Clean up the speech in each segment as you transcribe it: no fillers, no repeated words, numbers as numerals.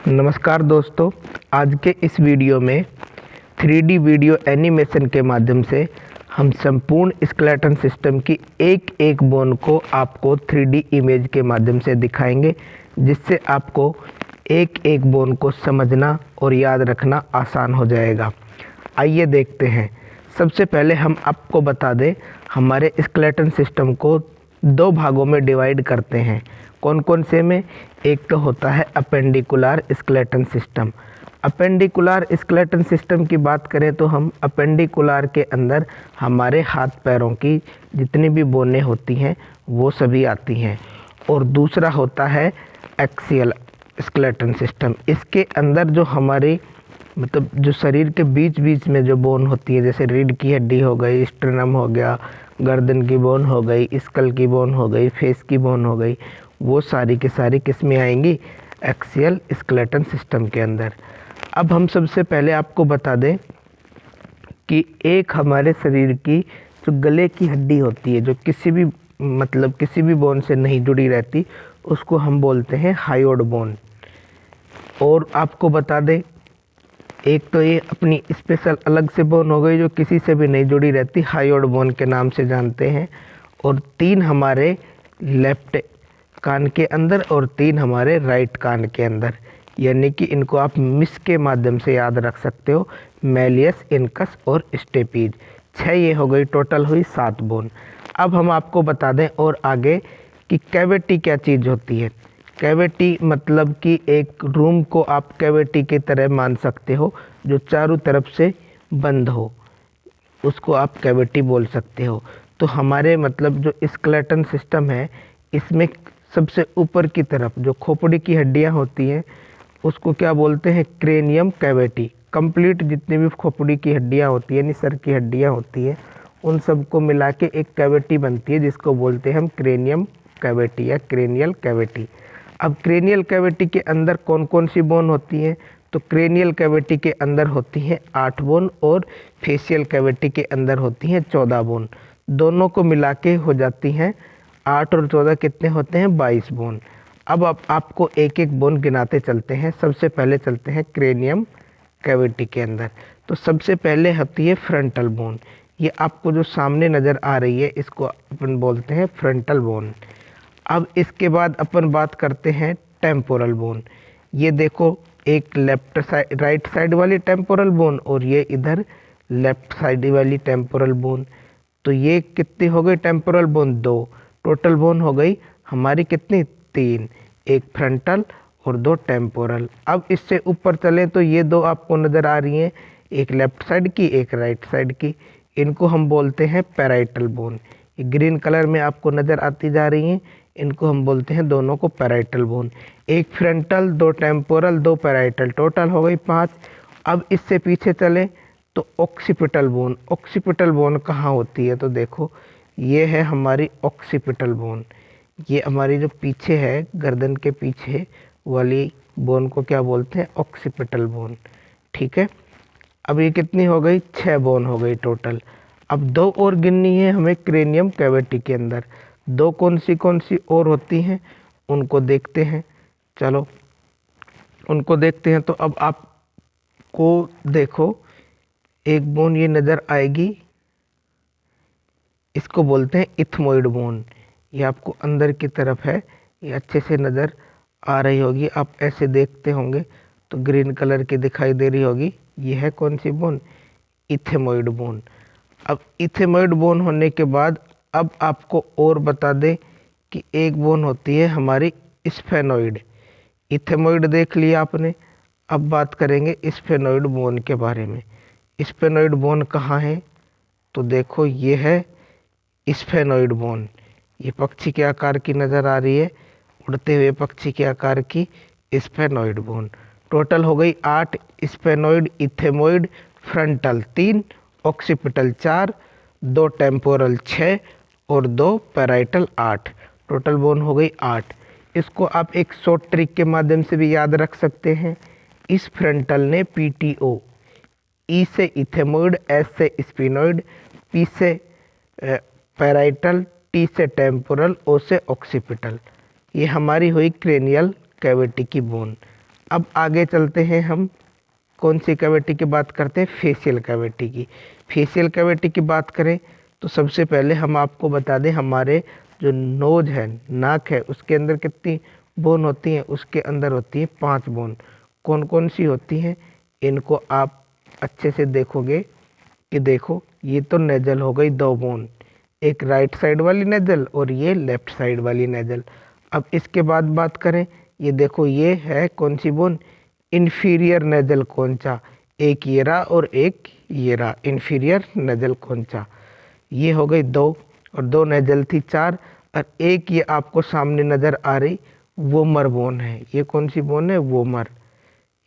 नमस्कार दोस्तों, आज के इस वीडियो में 3D वीडियो एनिमेशन के माध्यम से हम संपूर्ण स्केलेटन सिस्टम की एक एक बोन को आपको 3D इमेज के माध्यम से दिखाएंगे, जिससे आपको एक एक बोन को समझना और याद रखना आसान हो जाएगा। आइए देखते हैं। सबसे पहले हम आपको बता दें, हमारे स्केलेटन सिस्टम को दो भागों में डिवाइड करते हैं। कौन कौन से में? एक तो होता है appendicular skeleton system. Appendicular skeleton system की बात करें तो हम अपेंडिकुलर के अंदर हमारे हाथ पैरों की जितनी भी बोनें होती हैं वो सभी आती हैं। और दूसरा होता है एक्सियल स्केलेटन सिस्टम। इसके अंदर जो हमारी जो शरीर के बीच बीच में जो बोन होती है, जैसे रीढ़ की हड्डी हो गई, स्टर्नम हो गया, गर्दन की बोन हो गई, स्कल की बोन हो गई, फेस की बोन हो गई, वो सारी की सारी किस में आएंगी? एक्सियल स्केलेटन सिस्टम के अंदर। अब हम सबसे पहले आपको बता दें कि एक हमारे शरीर की जो गले की हड्डी होती है, जो किसी भी बोन से नहीं जुड़ी रहती, उसको हम बोलते हैं हायोइड बोन। और आपको बता दें, एक तो ये अपनी स्पेशल अलग से बोन हो गई जो किसी से भी नहीं जुड़ी रहती, हायोइड बोन के नाम से जानते हैं। और 3 हमारे लेफ्ट कान के अंदर और 3 हमारे राइट कान के अंदर, यानी कि इनको आप मिस के माध्यम से याद रख सकते हो, मैलियस, इनकस और स्टेपीज। 6 ये हो गई, टोटल हुई 7 बोन। अब हम आपको बता दें और आगे कि कैविटी क्या चीज़ होती है। कैविटी मतलब कि एक रूम को आप कैविटी की तरह मान सकते हो, जो चारों तरफ से बंद हो, उसको आप कैविटी बोल सकते हो। तो हमारे जो स्केलेटन सिस्टम है, इसमें सबसे ऊपर की तरफ जो खोपड़ी की हड्डियां होती हैं उसको क्या बोलते हैं? Cranium cavity. कंप्लीट जितनी भी खोपड़ी की हड्डियां होती है, यानी सर की हड्डियां होती हैं, उन सबको मिला के एक कैविटी बनती है, जिसको बोलते हैं हम क्रेनियम कैविटी या क्रेनियल कैविटी। अब क्रेनियल कैविटी के अंदर कौन कौन सी बोन होती हैं? तो क्रेनियल कैविटी के अंदर होती हैं 8 बोन और फेशियल कैविटी के अंदर होती हैं 14 बोन। दोनों को मिला के हो जाती हैं 8 और 14 कितने होते हैं? 22 बोन। अब आपको एक एक बोन गिनाते चलते हैं। सबसे पहले चलते हैं क्रेनियम कैविटी के अंदर। तो सबसे पहले होती है फ्रंटल बोन। ये आपको जो सामने नज़र आ रही है, इसको अपन बोलते हैं फ्रंटल बोन। अब इसके बाद अपन बात करते हैं टेम्पोरल बोन। ये देखो, एक राइट साइड वाली टेम्पोरल बोन और ये इधर लेफ्ट साइड वाली टेम्पोरल बोन। तो ये कितनी हो गई टेम्पोरल बोन? 2। टोटल बोन हो गई हमारी कितनी? 3। एक फ्रंटल और 2 टेम्पोरल। अब इससे ऊपर चलें तो ये 2 आपको नज़र आ रही हैं, एक लेफ्ट साइड की, एक राइट साइड की। इनको हम बोलते हैं पैराइटल बोन। ये ग्रीन कलर में आपको नज़र आती जा रही हैं, इनको हम बोलते हैं दोनों को पैराइटल बोन। एक फ्रंटल, 2 टेम्पोरल, 2 पैराइटल, टोटल हो गई 5। अब इससे पीछे चलें तो ऑक्सीपिटल बोन। ऑक्सीपिटल बोन कहाँ होती है? तो देखो, ये है हमारी ऑक्सीपिटल बोन। ये हमारी जो पीछे है, गर्दन के पीछे वाली बोन को क्या बोलते हैं? Occipital bone. ठीक है। अब ये कितनी हो गई? 6 बोन हो गई टोटल। अब 2 और गिननी है हमें क्रेनियम कैविटी के अंदर। 2 कौन सी और होती हैं, उनको देखते हैं। चलो उनको देखते हैं। तो अब आपको देखो, एक बोन ये नज़र आएगी, इसको बोलते हैं इथमोइड बोन। ये आपको अंदर की तरफ है, ये अच्छे से नज़र आ रही होगी, आप ऐसे देखते होंगे तो ग्रीन कलर की दिखाई दे रही होगी। ये है कौन सी बोन? इथेमोइड बोन। अब इथेमोइड बोन होने के बाद अब आपको और बता दें कि एक बोन होती है हमारी स्फेनोइड। इथेमोइड देख लिया आपने, अब बात करेंगे स्फेनोइड बोन के बारे में। स्फेनोइड बोन कहाँ है? तो देखो, ये है स्फेनोइड बोन। ये पक्षी के आकार की नज़र आ रही है, उड़ते हुए पक्षी के आकार की स्फेनोइड बोन। टोटल हो गई 8। स्फेनोइड, इथेमोइड, फ्रंटल 3, ऑक्सीपिटल 4, 2 टेम्पोरल 6 और 2 पैराइटल 8। टोटल बोन हो गई 8। इसको आप एक शॉर्ट ट्रिक के माध्यम से भी याद रख सकते हैं। इस फ्रंटल ने PTO, ई से इथेमोइड, एस से स्फेनोइड, पी से पैराइटल, टी से टेम्पोरल, ओ से ऑक्सीपिटल। ये हमारी हुई क्रेनियल कैविटी की बोन। अब आगे चलते हैं, हम कौन सी कैविटी की बात करते हैं, फेशियल कैविटी की। फेशियल कैविटी की बात करें तो सबसे पहले हम आपको बता दें, हमारे जो नोज है, नाक है, उसके अंदर कितनी बोन होती हैं, उसके अंदर होती है 5 बोन। कौन कौन सी होती हैं, इनको आप अच्छे से देखोगे कि देखो, ये तो नेजल हो गई 2 बोन, एक राइट साइड वाली नेजल और ये लेफ्ट साइड वाली नेजल। अब इसके बाद बात करें, ये देखो ये है कौन सी बोन, इन्फीरियर नेजल कॉन्चा, एक ये रहा और एक ये रहा, इन्फीरियर नेजल कॉन्चा। ये हो गई 2, और 2 नेजल थी 4, और एक ये आपको सामने नज़र आ रही वोमर बोन है। ये कौन सी बोन है, वोमर।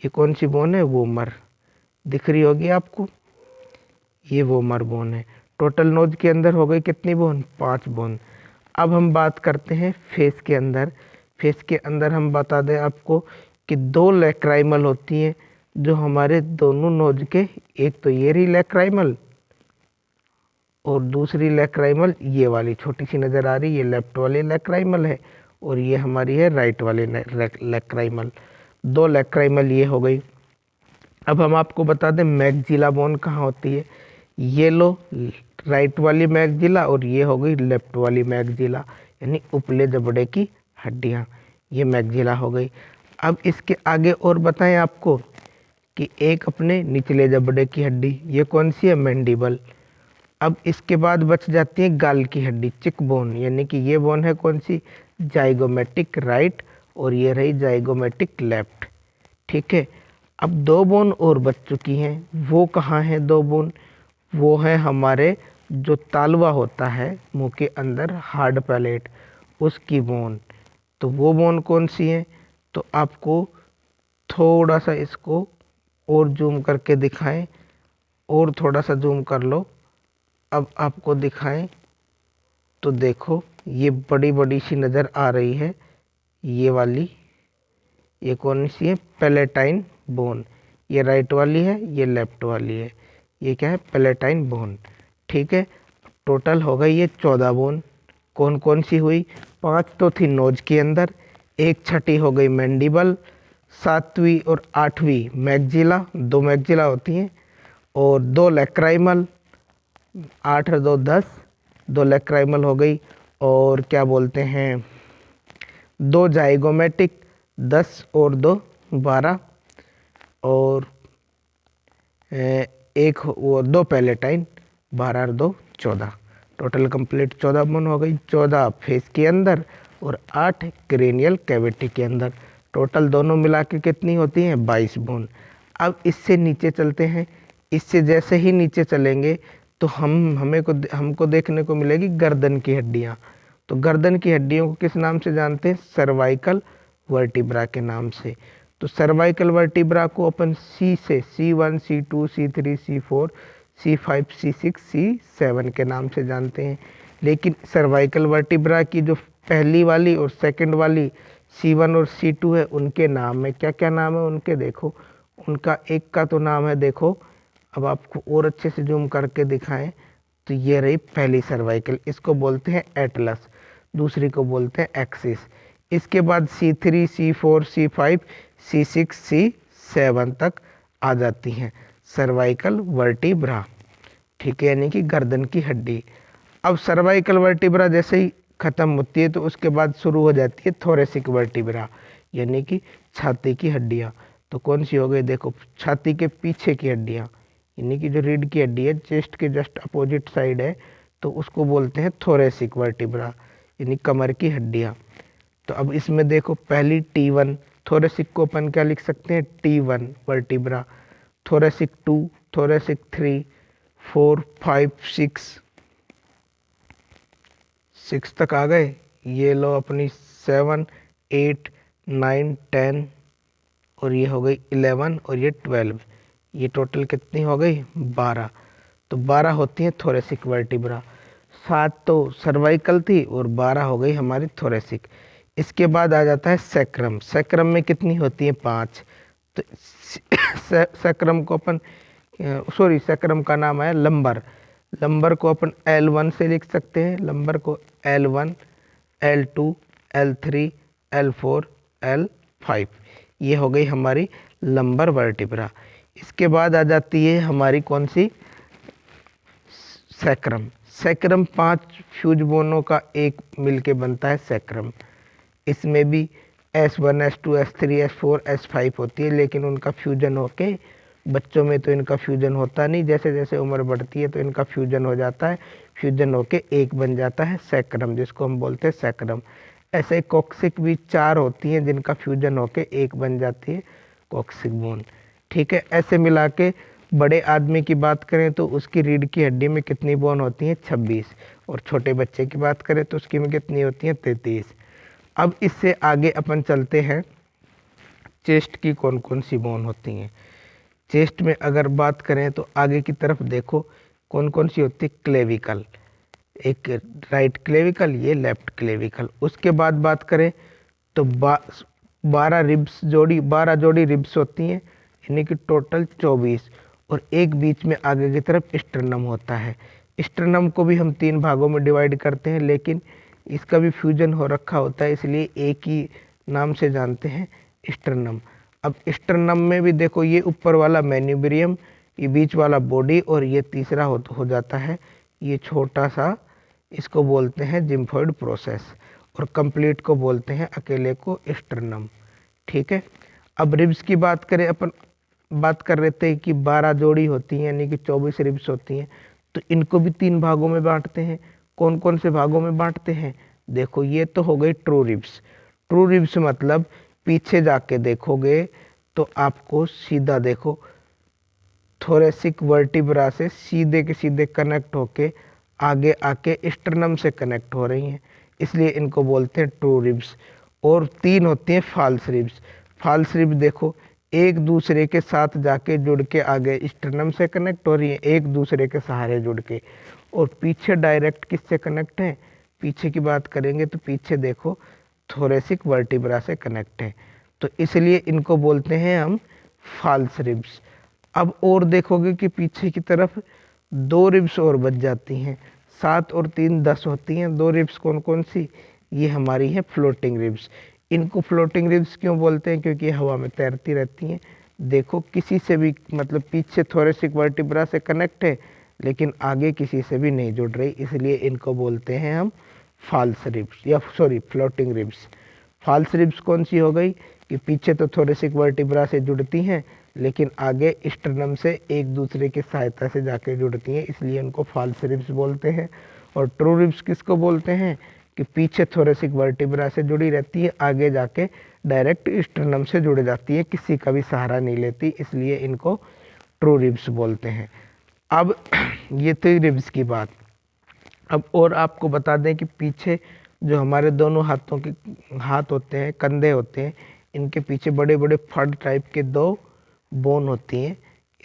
ये कौन सी बोन है, वोमर, दिख रही होगी आपको, ये वोमर बोन है। टोटल नोज के अंदर हो गई कितनी बोन, 5 बोन। अब हम बात करते हैं फेस के अंदर। फेस के अंदर हम बता दें आपको कि 2 लैक्राइमल होती हैं जो हमारे दोनों नोज के, एक तो ये रही लैक्राइमल और दूसरी लैक्राइमल ये वाली छोटी सी नज़र आ रही, ये लेफ्ट वाली लैक्राइमल है और ये हमारी है राइट वाली लैक्राइमल। 2 लैक्राइमल ये हो गई। अब हम आपको बता दें मैक्सिला बोन कहाँ होती है, ये लो राइट वाली मैक्सिला और ये हो गई लेफ्ट वाली मैक्सिला, यानी उपले जबड़े की हड्डियाँ, ये मैक्सिला हो गई। अब इसके आगे और बताएं आपको कि एक अपने निचले जबड़े की हड्डी, ये कौन सी है, मैंडिबल। अब इसके बाद बच जाती है गाल की हड्डी, चिक बोन, यानी कि ये बोन है कौन सी, जाइगोमेटिक राइट और ये रही जाइगोमेटिक लेफ्ट। ठीक है। अब 2 बोन और बच चुकी हैं, वो कहाँ हैं 2 बोन, वो है हमारे जो तालवा होता है मुंह के अंदर, हार्ड पैलेट, उसकी बोन। तो वो बोन कौन सी है, तो आपको थोड़ा सा इसको और जूम करके दिखाएं, और थोड़ा सा जूम कर लो, अब आपको दिखाएं तो देखो ये बड़ी बड़ी सी नज़र आ रही है, ये वाली, ये कौन सी है, पैलेटाइन बोन। ये राइट वाली है, ये लेफ्ट वाली है, ये क्या है, पैलेटाइन बोन। ठीक है। टोटल हो गई ये 14 बोन। कौन कौन सी हुई, 5 तो थी नोज के अंदर, एक छठी हो गई मैंडिबल, 7वीं और 8वीं मैक्सिला, 2 मैक्सिला होती हैं, और 2 लैक्राइमल, 8 और 2 10, 2 लैक्राइमल हो गई, और क्या बोलते हैं 2 जाइगोमेटिक, 10 और 2 12, और एक वो 2 पैलेटाइन, 12 और 2 14, टोटल कंप्लीट 14 बोन हो गई। 14 फेस के अंदर और 8 क्रेनियल कैविटी के अंदर, टोटल दोनों मिला के कितनी होती हैं, 22 बोन। अब इससे नीचे चलते हैं, इससे जैसे ही नीचे चलेंगे तो हमको देखने को मिलेगी गर्दन की हड्डियाँ। तो गर्दन की हड्डियों को किस नाम से जानते हैं, सर्वाइकल वर्टिब्रा के नाम से। तो सर्वाइकल वर्टिब्रा को अपन सी से, C1 C2 C3 C4 C5 C6 C7 के नाम से जानते हैं। लेकिन सर्वाइकल वर्टिब्रा की जो पहली वाली और सेकंड वाली C1 और C2 है, उनके नाम है, क्या क्या नाम है उनके, देखो उनका एक का तो नाम है, देखो अब आपको और अच्छे से जूम करके दिखाएं तो ये रही पहली सर्वाइकल, इसको बोलते हैं एटलस, दूसरी को बोलते हैं एक्सिस। इसके बाद C3 C4 C5 C6 C7 तक आ जाती हैं सर्वाइकल वर्टिब्रा। ठीक है, यानी कि गर्दन की हड्डी। अब सर्वाइकल वर्टिब्रा जैसे ही खत्म होती है तो उसके बाद शुरू हो जाती है थोरेसिक वर्टिब्रा, यानी कि छाती की हड्डियाँ। तो कौन सी हो गई, देखो छाती के पीछे की हड्डियाँ, यानी कि जो रीढ़ की हड्डी है, चेस्ट के जस्ट अपोजिट साइड है, तो उसको बोलते हैं थोरेसिक वर्टिब्रा, यानी कमर की हड्डियाँ। तो अब इसमें देखो पहली T1, थोरेसिक को अपन क्या लिख सकते हैं, T1 वर्टिब्रा, थोरेसिक 2, थोरेसिक 3 4 5 6 तक आ गए। ये लो अपनी 7 8 9 10 और ये हो गई 11 और ये 12, ये टोटल कितनी हो गई, 12। तो 12 होती हैं थोरेसिक वर्टिब्रा, 7 तो सर्वाइकल थी और 12 हो गई हमारी थोरेसिक। इसके बाद आ जाता है सैक्रम, सैक्रम में कितनी होती हैं, 5। तो सैक्रम को अपन, सॉरी सैक्रम का नाम है लंबर, लंबर को अपन L1 से लिख सकते हैं, लंबर को L1 L2 L3 L4 L5, ये हो गई हमारी लंबर वर्टिब्रा। इसके बाद आ जाती है हमारी कौन सी, सैक्रम। सैक्रम 5 फ्यूज बोनों का एक मिलके बनता है सैक्रम। इसमें भी S1 S2 S3 S4 S5 होती है, लेकिन उनका फ्यूजन होके बच्चों में तो इनका फ्यूजन होता नहीं, जैसे जैसे उम्र बढ़ती है तो इनका फ्यूजन हो जाता है, फ्यूजन होके एक बन जाता है सैक्रम, जिसको हम बोलते हैं सैक्रम। ऐसे कॉक्सिक भी 4 होती हैं जिनका फ्यूजन होके एक बन जाती है कॉक्सिक बोन। ठीक है, ऐसे मिला के बड़े आदमी की बात करें तो उसकी रीढ़ की हड्डी में कितनी बोन होती हैं, 26, और छोटे बच्चे की बात करें तो उसकी में कितनी होती हैं, 33। अब इससे आगे अपन चलते हैं, चेस्ट की कौन कौन सी बोन होती हैं। चेस्ट में अगर बात करें तो आगे की तरफ देखो कौन कौन सी होती है, क्लेविकल, एक राइट क्लेविकल, ये लेफ्ट क्लेविकल। उसके बाद बात करें तो 12 जोड़ी रिब्स होती हैं, यानी कि टोटल 24, और एक बीच में आगे की तरफ स्टर्नम होता है। स्टर्नम को भी हम 3 भागों में डिवाइड करते हैं, लेकिन इसका भी फ्यूजन हो रखा होता है, इसलिए एक ही नाम से जानते हैं, स्टर्नम। अब स्टर्नम में भी देखो, ये ऊपर वाला मैन्यूब्रियम, ये बीच वाला बॉडी, और ये तीसरा हो जाता है ये छोटा सा, इसको बोलते हैं जिम्फोइड प्रोसेस, और कंप्लीट को बोलते हैं अकेले को स्टर्नम। ठीक है, अब रिब्स की बात करें, अपन बात कर रहे थे कि 12 जोड़ी होती हैं, यानी कि 24 रिब्स होती हैं, तो इनको भी 3 भागों में बांटते हैं। कौन कौन से भागों में बांटते हैं, देखो ये तो हो गई ट्रू रिब्स। ट्रू रिब्स मतलब पीछे जाके देखोगे तो आपको सीधा देखो थोरेसिक वर्टिब्रा से सीधे के सीधे कनेक्ट होके आगे आके स्टर्नम से कनेक्ट हो रही हैं, इसलिए इनको बोलते हैं ट्रू रिब्स। और 3 होती हैं फॉल्स रिब्स। फॉल्स रिब्स देखो एक दूसरे के साथ जाके जुड़ के आगे स्टर्नम से कनेक्ट हो रही है, एक दूसरे के सहारे जुड़ के, और पीछे डायरेक्ट किससे कनेक्ट है, पीछे की बात करेंगे तो पीछे देखो थोरेसिक वर्टिब्रा से कनेक्ट है, तो इसलिए इनको बोलते हैं हम फॉल्स रिब्स। अब और देखोगे कि पीछे की तरफ 2 रिब्स और बच जाती हैं, 7 और 3 10 होती हैं। 2 रिब्स कौन कौन सी, ये हमारी है फ्लोटिंग रिब्स। इनको फ्लोटिंग रिब्स क्यों बोलते हैं, क्योंकि हवा में तैरती रहती हैं। देखो किसी से भी, मतलब पीछे थोरेसिक वर्टिब्रा से कनेक्ट है, लेकिन आगे किसी से भी नहीं जुड़ रही, इसलिए इनको बोलते हैं हम फॉल्स रिब्स, या sorry floating ribs. False ribs कौन सी हो गई कि पीछे तो थोरेसिक वर्टिब्रा से जुड़ती हैं, लेकिन आगे स्टर्नम से एक दूसरे की सहायता से जाके जुड़ती हैं, इसलिए उनको फॉल्स रिब्स बोलते हैं। और ट्रू रिब्स किसको बोलते हैं कि पीछे थोरेसिक वर्टिब्रा से जुड़ी रहती है, आगे जाके डायरेक्ट स्टर्नम से जुड़ जाती है, किसी का भी सहारा नहीं लेती, इसलिए इनको ट्रू रिब्स बोलते हैं। अब ये तो रिब्स की बात। अब और आपको बता दें कि पीछे जो हमारे दोनों हाथों के हाथ होते हैं, कंधे होते हैं, इनके पीछे बड़े बड़े फड़ टाइप के 2 बोन होती हैं।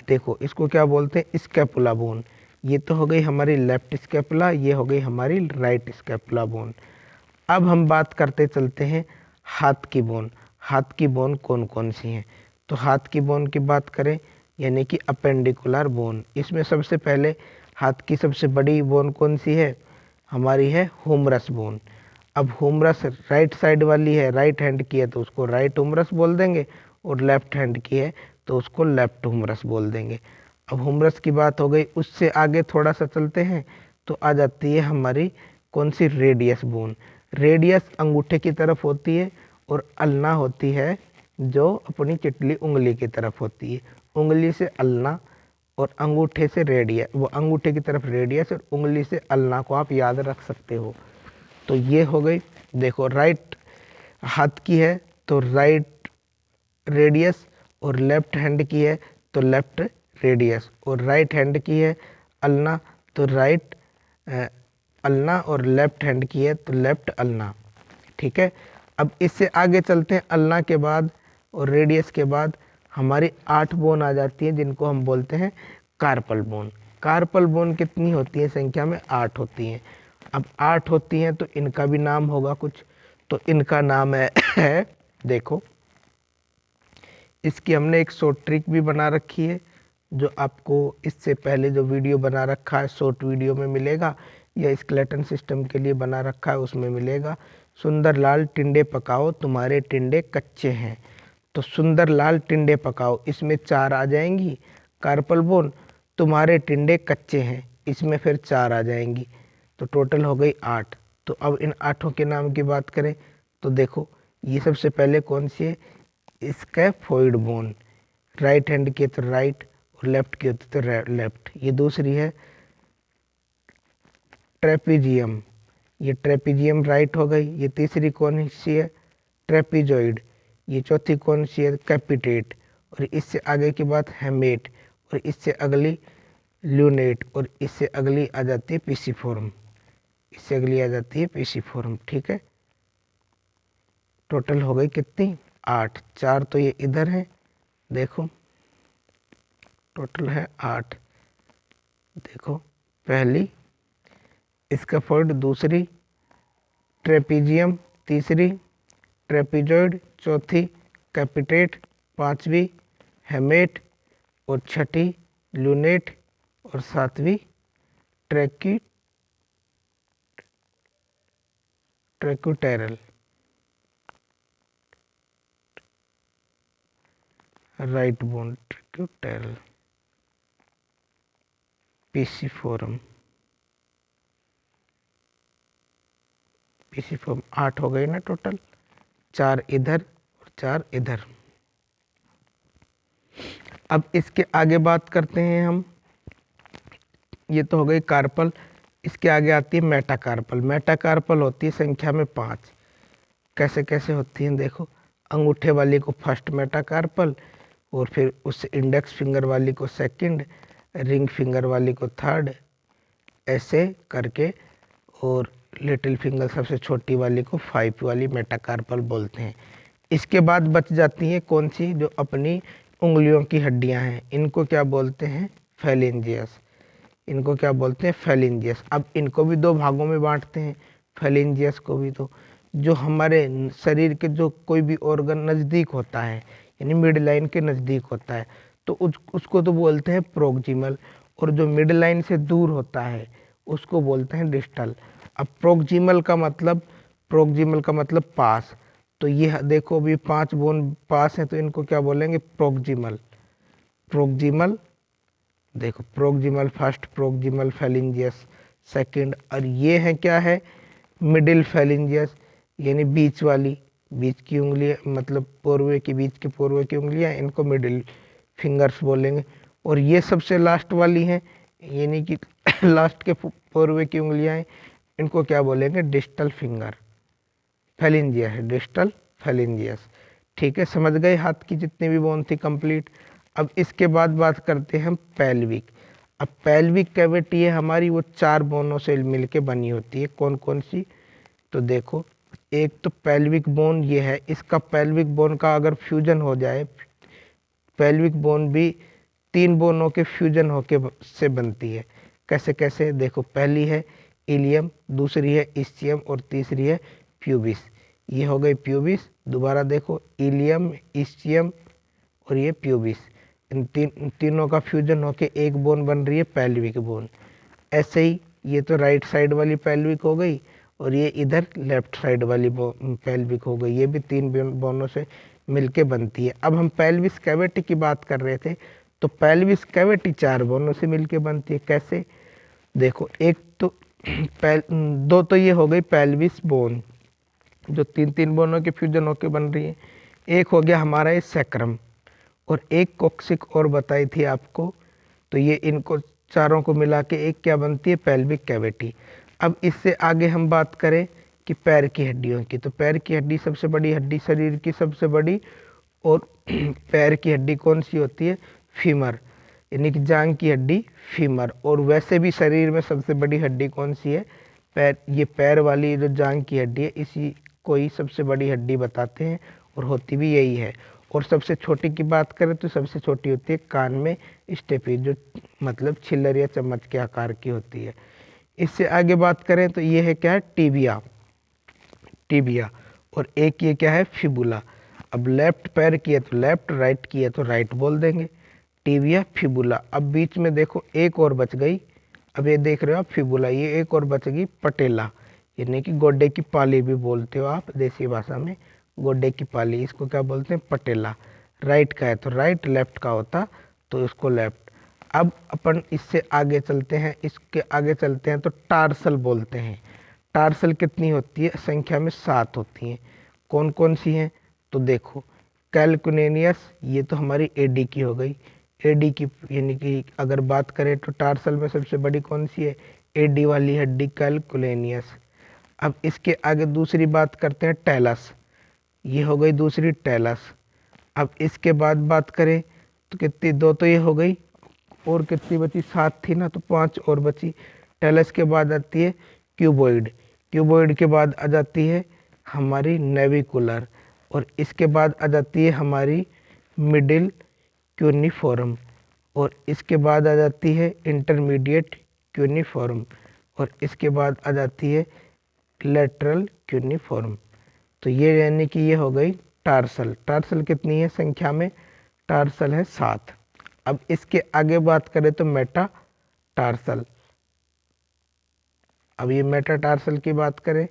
देखो इसको क्या बोलते हैं, स्कैपुला बोन। ये तो हो गई हमारी लेफ्ट स्कैपुला, ये हो गई हमारी राइट स्कैपुला बोन। अब हम बात करते चलते हैं हाथ की बोन। हाथ की बोन कौन कौन सी हैं, तो हाथ की बोन की बात करें, यानी कि अपेंडिकुलर बोन। इसमें सबसे पहले हाथ की सबसे बड़ी बोन कौन सी है, हमारी है हुमरस बोन। अब हुमरस राइट साइड वाली है, राइट हैंड की है तो उसको राइट हुमरस बोल देंगे, और लेफ्ट हैंड की है तो उसको लेफ्ट हुमरस बोल देंगे। अब हुमरस की बात हो गई, उससे आगे थोड़ा सा चलते हैं तो आ जाती है हमारी कौन सी, रेडियस बोन। रेडियस अंगूठे की तरफ होती है, और अल्ना होती है जो अपनी चिटली उंगली की तरफ होती है। उंगली से अल्ना और अंगूठे से रेडियस, वो अंगूठे की तरफ रेडियस और उंगली से अल्ना को आप याद रख सकते हो। तो ये हो गई, देखो राइट हाथ की है तो राइट रेडियस, और लेफ्ट हैंड की है तो लेफ्ट रेडियस, और राइट हैंड की है अल्ना तो राइट अल्ना, और लेफ्ट हैंड की है तो लेफ्ट अल्ना। ठीक है, अब इससे आगे चलते हैं, अल्ना के बाद और रेडियस के बाद हमारी 8 बोन आ जाती है, जिनको हम बोलते हैं कार्पल बोन। कार्पल बोन कितनी होती है संख्या में, 8 होती हैं। अब 8 होती हैं तो इनका भी नाम होगा कुछ, तो इनका नाम है देखो, इसकी हमने एक शॉर्ट ट्रिक भी बना रखी है, जो आपको इससे पहले जो वीडियो बना रखा है शॉर्ट वीडियो में मिलेगा, या स्केलेटन सिस्टम के लिए बना रखा है उसमें मिलेगा। सुंदर लाल टिंडे पकाओ तुम्हारे टिंडे कच्चे हैं। तो सुंदर लाल टिंडे पकाओ, इसमें 4 आ जाएंगी। कार्पल बोन, तुम्हारे टिंडे कच्चे हैं, इसमें फिर 4 आ जाएंगी। तो टोटल हो गई 8। तो अब इन 8 के नाम की बात करें तो देखो, ये सबसे पहले कौन सी है, स्कैफोइड बोन। राइट हैंड की तो राइट और लेफ्ट की होती तो लेफ्ट। ये दूसरी है ट्रेपीजियम, ये ट्रेपीजियम राइट हो गई। ये तीसरी कौन सी है, ट्रेपीजॉइड। ये चौथी कौन सी है, कैपिटेट। और इससे आगे की बात हेमेट। और इससे अगली ल्यूनेट। और इससे अगली आ जाती है पीसीफॉर्म। इससे अगली आ जाती है पीसीफॉर्म। ठीक है, टोटल हो गई कितनी, 8। 4 तो ये इधर है, देखो टोटल है 8। देखो, पहली स्कैफोल्ड, दूसरी ट्रेपीजियम, तीसरी ट्रेपीजॉइड, चौथी कैपिटेट, पांचवी हेमेट और छठी लूनेट और सातवीं ट्रैक्यूटेरल। Right bone ट्रैक्यूटेरल पीसीफोरम। पीसीफोरम 8 हो गई ना टोटल, 4 इधर और 4 इधर। अब इसके आगे बात करते हैं हम, ये तो हो गई कार्पल। इसके आगे आती है मेटाकार्पल। मेटाकार्पल होती है संख्या में 5। कैसे कैसे होती हैं देखो, अंगूठे वाली को फर्स्ट मेटाकार्पल, और फिर उससे इंडेक्स फिंगर वाली को सेकंड, रिंग फिंगर वाली को थर्ड, ऐसे करके। और लिटिल फिंगर सबसे छोटी वाली को 5 वाली मेटाकार्पल बोलते हैं। इसके बाद बच जाती हैं कौन सी, जो अपनी उंगलियों की हड्डियां हैं, इनको क्या बोलते हैं, फेलिंजियस। इनको क्या बोलते हैं, फेलिंजियस। अब इनको भी 2 भागों में बांटते हैं, फेलिंजियस को भी। तो जो हमारे शरीर के जो कोई भी ऑर्गन नज़दीक होता है, यानी मिड लाइन के नज़दीक होता है, तो उसको तो बोलते हैं प्रोक्सिमल। और जो मिड लाइन से दूर होता है उसको बोलते हैं डिस्टल। अब प्रोक्सिमल का मतलब पास। तो ये देखो भी 5 बोन पास है, तो इनको क्या बोलेंगे, प्रोक्सिमल। प्रोक्सिमल, देखो प्रोक्सिमल फर्स्ट, प्रोक्सिमल फेलिंजियस सेकंड। और ये है क्या है, मिडिल फेलिंजियस, यानी बीच वाली, बीच की उंगलियां, मतलब पोर्वे की, बीच के पोर्वे की उंगलियां, इनको मिडिल फिंगर्स बोलेंगे। और ये सबसे लास्ट वाली हैं, यानी कि लास्ट के पोर्वे की उंगलियां हैं, इनको क्या बोलेंगे, डिस्टल फिंगर। फेलिंजियस, डिस्टल फेलिंजियस। ठीक है, समझ गए हाथ की जितनी भी बोन थी कंप्लीट। अब इसके बाद बात करते हैं हम पेल्विक। अब पेल्विक कैविटी है हमारी, वो 4 बोनों से मिलके बनी होती है। कौन कौन सी, तो देखो, एक तो पेल्विक बोन ये है, इसका पेल्विक बोन का अगर फ्यूजन हो जाए, पेल्विक बोन भी 3 बोनों के फ्यूजन होके से बनती है। कैसे कैसे, देखो, पहली है इलियम, दूसरी है इस्चियम और तीसरी है प्यूबिस। ये हो गई प्यूबिस। दोबारा देखो, इलियम, इस्चियम और ये प्यूबिस, इन तीनों का फ्यूजन होके एक बोन बन रही है पेल्विक बोन। ऐसे ही ये तो राइट साइड वाली पेल्विक हो गई, और ये इधर लेफ्ट साइड वाली पेल्विक हो गई। ये भी 3 बोनों से मिलके बनती है। अब हम पेल्विस कैविटी की बात कर रहे थे, तो पेल्विस कैविटी 4 बोनों से मिलके बनती है। कैसे, देखो, एक तो 2 तो ये हो गई पेल्विस बोन, जो 3 बोनों के फ्यूजन होके बन रही है। एक हो गया हमारा ये सैक्रम, और एक कोक्सिक और बताई थी आपको। तो ये इनको चारों को मिला के एक क्या बनती है, पेल्विक कैविटी। अब इससे आगे हम बात करें कि पैर की हड्डियों की, तो पैर की हड्डी सबसे बड़ी हड्डी, शरीर की सबसे बड़ी और पैर की हड्डी कौन सी होती है, फीमर, यानी कि जांग की हड्डी फीमर। और वैसे भी शरीर में सबसे बड़ी हड्डी कौन सी है, पैर। ये पैर वाली जो जांग की हड्डी है, इसी को ही सबसे बड़ी हड्डी बताते हैं, और होती भी यही है। और सबसे छोटी की बात करें तो सबसे छोटी होती है कान में स्टेपी, जो मतलब छिल्लर या चम्मच के आकार की होती है। इससे आगे बात करें तो ये है क्या है, टिबिया। टिबिया। और एक ये क्या है, फिबुला। अब लेफ्ट पैर की है तो लेफ्ट, राइट की है तो राइट बोल देंगे, टिबिया फिबुला। अब बीच में देखो एक और बच गई, अब ये देख रहे हो आप फिबुला, ये एक और बच गई पटेला, यानी कि गोड्डे की पाली भी बोलते हो आप देसी भाषा में, गोडे की पाली, इसको क्या बोलते हैं, पटेला। राइट का है तो राइट, लेफ्ट का होता तो इसको लेफ्ट। अब अपन इससे आगे चलते हैं, इसके आगे चलते हैं तो टार्सल बोलते हैं। टार्सल कितनी होती है, संख्या में 7 होती हैं। कौन कौन सी हैं, तो देखो कैलकुलेनियस, ये तो हमारी एडी की हो गई। एडी की यानी कि अगर बात करें तो टार्सल में सबसे बड़ी कौन सी है, एडी वाली हड्डी कैलकुलेनियस। अब इसके आगे दूसरी बात करते हैं टेलस, ये हो गई दूसरी टेलस। अब इसके बाद बात करें तो कितनी, 2 तो ये हो गई, और कितनी बची, 7 थी ना, तो 5 और बची। टेलस के बाद आती है क्यूबॉइड, क्यूबॉइड के बाद आ जाती है हमारी नेविकुलर, और इसके बाद आ जाती है हमारी मिडिल क्यूनिफॉर्म, और इसके बाद आ जाती है इंटरमीडिएट क्यूनिफॉर्म, और इसके बाद आ जाती है लेटरल क्यूनिफॉर्म। तो ये यानी कि ये हो गई टार्सल। टार्सल कितनी है संख्या में, टार्सल है 7। अब इसके आगे बात करें तो मेटा टार्सल। अब ये मेटाटार्सल की बात करें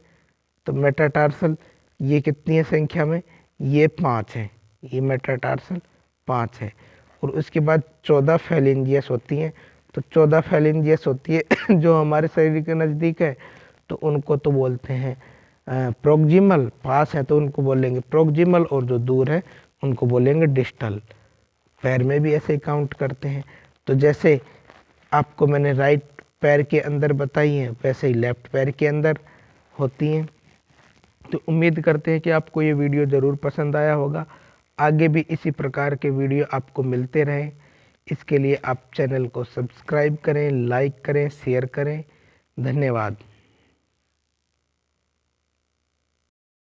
तो मेटाटार्सल ये कितनी है संख्या में, ये 5 है, ये मेटाटार्सल 5 है। और उसके बाद 14 फैलेंजियस होती हैं। तो 14 फैलेंजियस होती है जो हमारे शरीर के नज़दीक है तो उनको तो बोलते हैं प्रोक्सिमल, पास है तो उनको बोलेंगे प्रोक्सिमल, और जो दूर है उनको बोलेंगे डिस्टल। पैर में भी ऐसे ही काउंट करते हैं। तो जैसे आपको मैंने राइट पैर के अंदर बताई हैं वैसे ही लेफ्ट पैर के अंदर होती हैं। तो उम्मीद करते हैं कि आपको ये वीडियो ज़रूर पसंद आया होगा। आगे भी इसी प्रकार के वीडियो आपको मिलते रहें, इसके लिए आप चैनल को सब्सक्राइब करें, लाइक करें, शेयर करें। धन्यवाद।